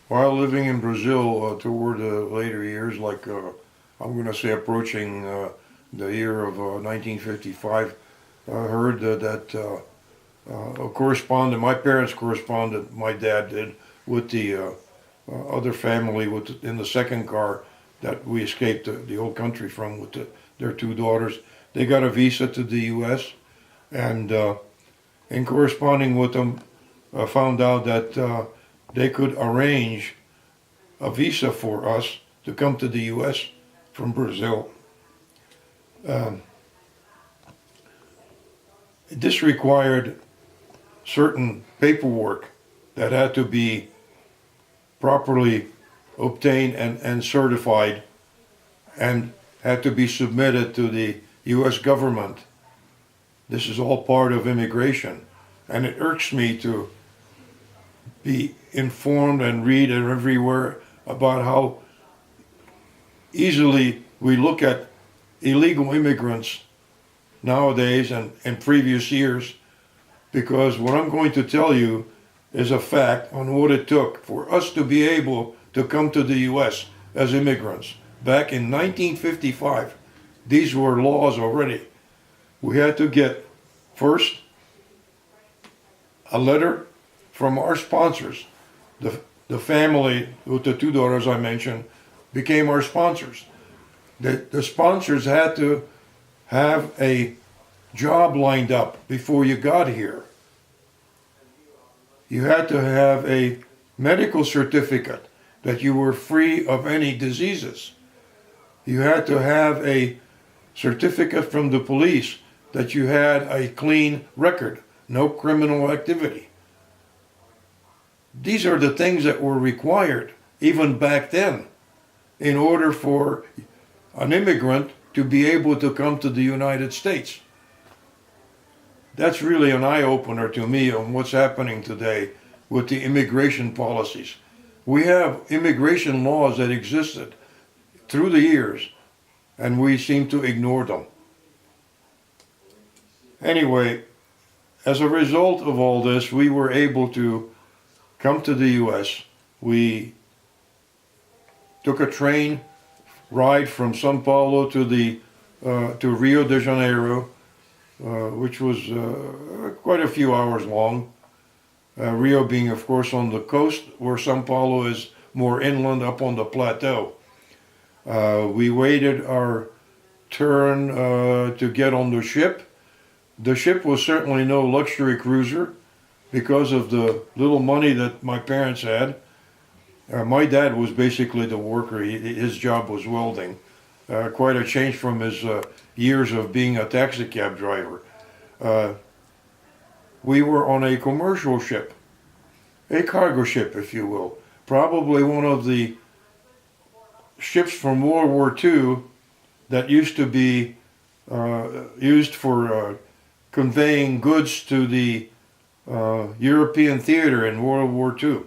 While living in Brazil toward the later years, like I'm going to say approaching the year of 1955, I heard that a correspondent, my parents corresponded, my dad did, with the other family in the second car that we escaped the old country from with their two daughters. They got a visa to the U.S. and in corresponding with them, found out that they could arrange a visa for us to come to the U.S. from Brazil. Um, this required certain paperwork that had to be properly obtained and certified and had to be submitted to the U.S. government. This is all part of immigration. And it irks me to be informed and read everywhere about how easily we look at illegal immigrants nowadays and in previous years, because what I'm going to tell you is a fact on what it took for us to be able to come to the U.S. as immigrants. Back in 1955, these were laws already. We had to get first a letter from our sponsors. The family with the two daughters I mentioned became our sponsors. The sponsors had to have a job lined up before you got here. You had to have a medical certificate that you were free of any diseases. You had to have a certificate from the police that you had a clean record, no criminal activity. These are the things that were required even back then in order for an immigrant to be able to come to the United States. That's really an eye-opener to me on what's happening today with the immigration policies. We have immigration laws that existed through the years, and we seem to ignore them. Anyway, as a result of all this, we were able to come to the U.S. We took a train ride from Sao Paulo to Rio de Janeiro, which was quite a few hours long. Rio being, of course, on the coast, where Sao Paulo is more inland up on the plateau. We waited our turn to get on the ship. The ship was certainly no luxury cruiser because of the little money that my parents had. My dad was basically the worker. His job was welding. Quite a change from his years of being a taxi cab driver. We were on a commercial ship, a cargo ship, if you will. Probably one of the ships from World War II that used to be used for conveying goods to the European theater in World War II.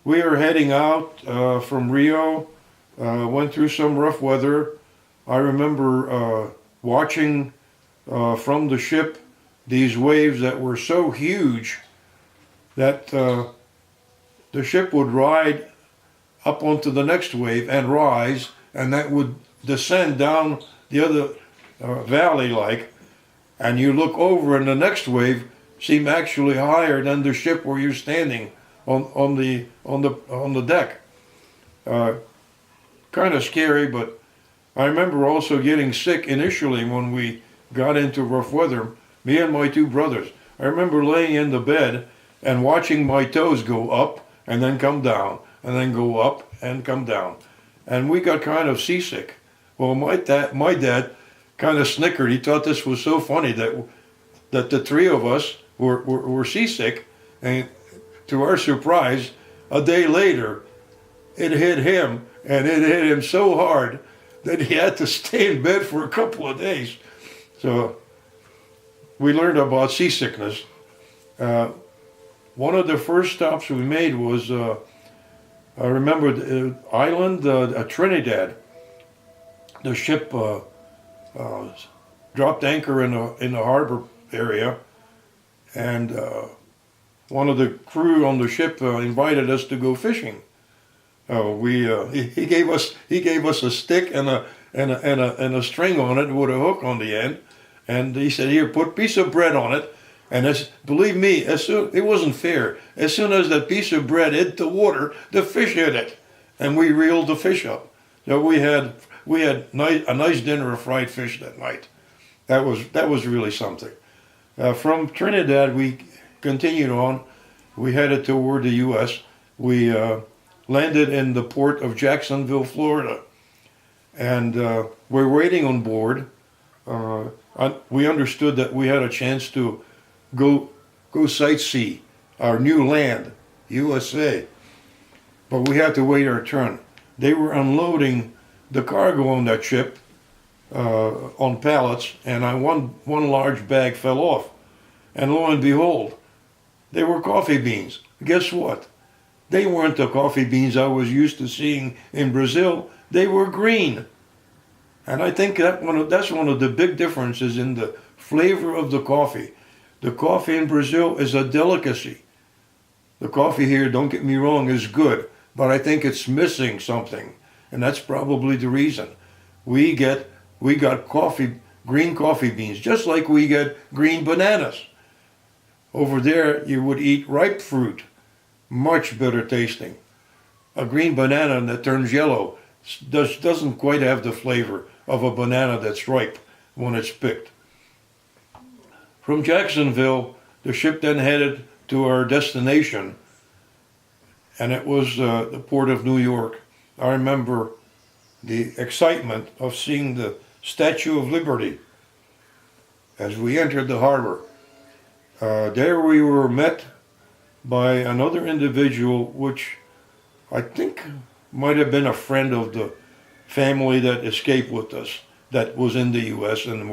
We are heading out from Rio, went through some rough weather. I remember watching from the ship these waves that were so huge that the ship would ride up onto the next wave and rise, and that would descend down the other valley like, and you look over and the next wave seemed actually higher than the ship where you're standing on the deck. Kind of scary, but I remember also getting sick initially when we got into rough weather. Me and my two brothers. I remember laying in the bed and watching my toes go up and then come down and then go up and come down, and we got kind of seasick. Well, my dad kind of snickered. He thought this was so funny that the three of us were seasick, and to our surprise, a day later, it hit him, and it hit him so hard that he had to stay in bed for a couple of days. So we learned about seasickness. One of the first stops we made was, I remember the island, Trinidad. The ship dropped anchor in the harbor area, and one of the crew on the ship invited us to go fishing. He gave us a stick and a string on it with a hook on the end, and he said, "Here, put a piece of bread on it." And believe me, it wasn't fair. As soon as that piece of bread hit the water, the fish hit it, and we reeled the fish up. So we had a nice dinner of fried fish that night. That was really something. From Trinidad, we continued on. We headed toward the U.S. We landed in the port of Jacksonville, Florida, and we're waiting on board. We understood that we had a chance to go sightsee our new land, USA, but we had to wait our turn. They were unloading the cargo on that ship on pallets, and one large bag fell off, and lo and behold, they were coffee beans. Guess what? They weren't the coffee beans I was used to seeing in Brazil. They were green. And I think that's one of the big differences in the flavor of the coffee. The coffee in Brazil is a delicacy. The coffee here, don't get me wrong, is good, but I think it's missing something. And that's probably the reason. We got green coffee beans, just like we get green bananas. Over there, you would eat ripe fruit, much better tasting. A green banana that turns yellow doesn't quite have the flavor of a banana that's ripe when it's picked. From Jacksonville, the ship then headed to our destination, and it was the port of New York. I remember the excitement of seeing the Statue of Liberty as we entered the harbor. There we were met by another individual, which I think might have been a friend of the family that escaped with us, that was in the U.S., and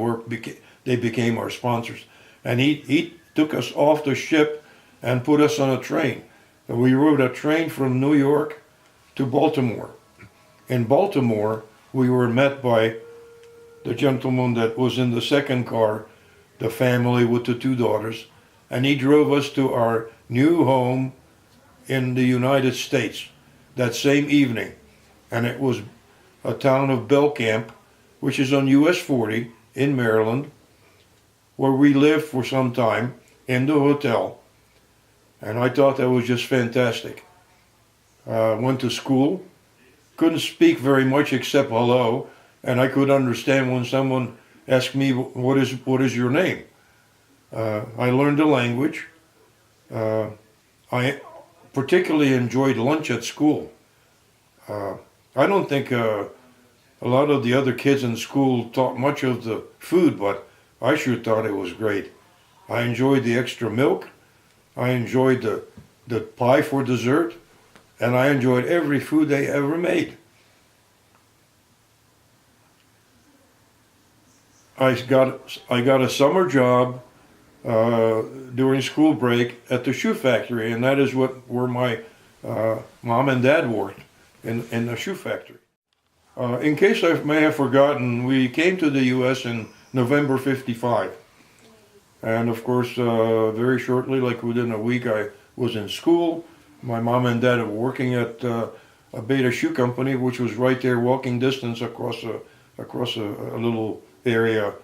they became our sponsors. And he took us off the ship and put us on a train. And we rode a train from New York to Baltimore. In Baltimore, we were met by the gentleman that was in the second car, the family with the two daughters, and he drove us to our new home in the United States that same evening. And it was a town of Belcamp, which is on US 40 in Maryland, where we lived for some time in the hotel. And I thought that was just fantastic. Went to school, couldn't speak very much except hello, and I could understand when someone asked me, what is your name? I learned the language. I particularly enjoyed lunch at school. I don't think a lot of the other kids in school thought much of the food, but I sure thought it was great. I enjoyed the extra milk. I enjoyed the pie for dessert, and I enjoyed every food they ever made. I got a summer job during school break at the shoe factory, and that is where my mom and dad worked, in the shoe factory. In case I may have forgotten, we came to the U.S. in November '55. And of course, very shortly, like within a week, I was in school. My mom and dad were working at a Beta Shoe Company, which was right there, walking distance across a little area,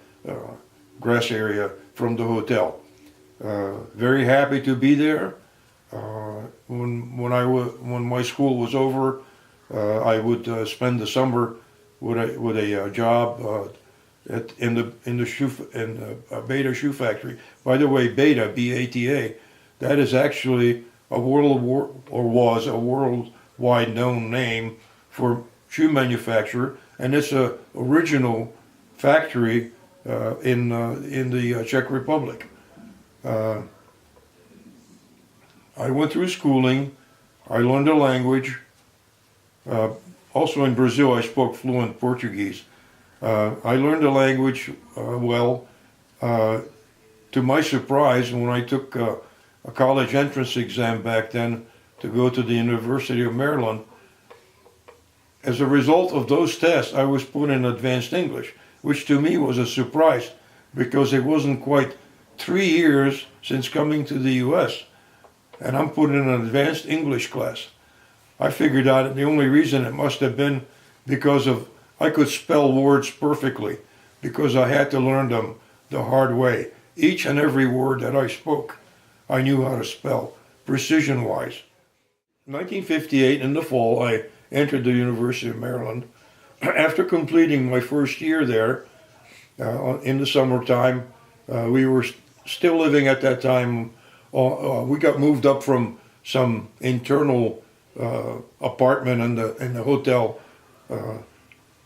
grass area from the hotel. Very happy to be there. When my school was over, I would spend the summer with a job in a Beta shoe factory. By the way, Beta, B-A-T-A, that is actually was a worldwide known name for shoe manufacturer, and it's a original factory in the Czech Republic. I went through schooling. I learned a language. Also in Brazil, I spoke fluent Portuguese. I learned the language well. To my surprise, when I took a college entrance exam back then to go to the University of Maryland, as a result of those tests, I was put in advanced English, which to me was a surprise because it wasn't quite 3 years since coming to the U.S. and I'm put in an advanced English class. I figured out the only reason it must have been because of I could spell words perfectly because I had to learn them the hard way. Each and every word that I spoke, I knew how to spell, precision-wise. In 1958, in the fall, I entered the University of Maryland. After completing my first year there, in the summertime, we were still living at that time. We got moved up from some internal apartment in the hotel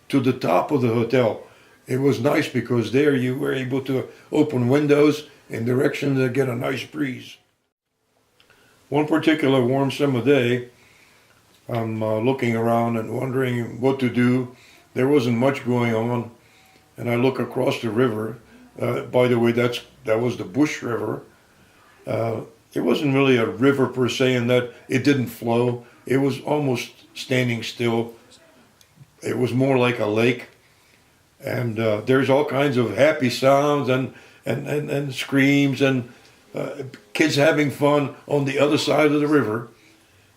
to the top of the hotel. It was nice because there you were able to open windows in direction to get a nice breeze. One particular warm summer day, I'm looking around and wondering what to do. There wasn't much going on, and I look across the river. By the way, that was the Bush River. It wasn't really a river per se in that it didn't flow. It was almost standing still. It was more like a lake, and there's all kinds of happy sounds and screams and kids having fun on the other side of the river.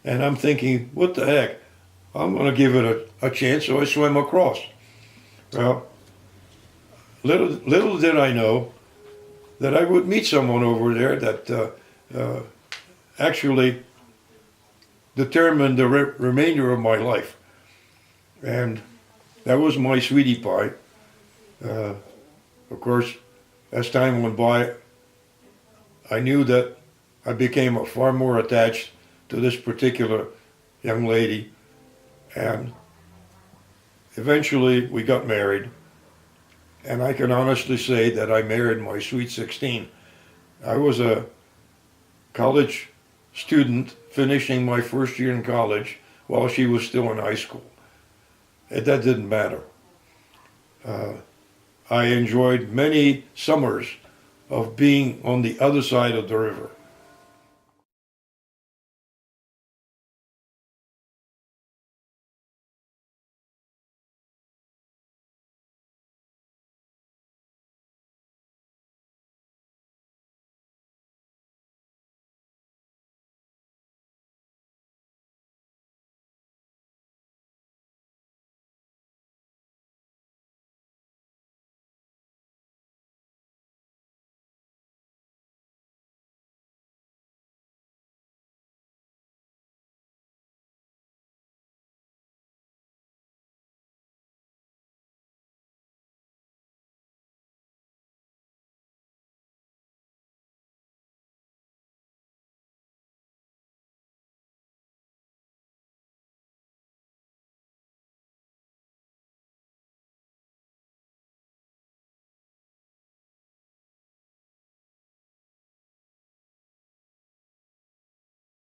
And I'm thinking, what the heck? I'm going to give it a chance, so I swim across. Well, little did I know that I would meet someone over there that actually determined the remainder of my life. And that was my sweetie pie. Of course, as time went by, I knew that I became far more attached to this particular young lady. And eventually we got married. And I can honestly say that I married my sweet 16. I was a college student finishing my first year in college while she was still in high school. And that didn't matter. I enjoyed many summers of being on the other side of the river.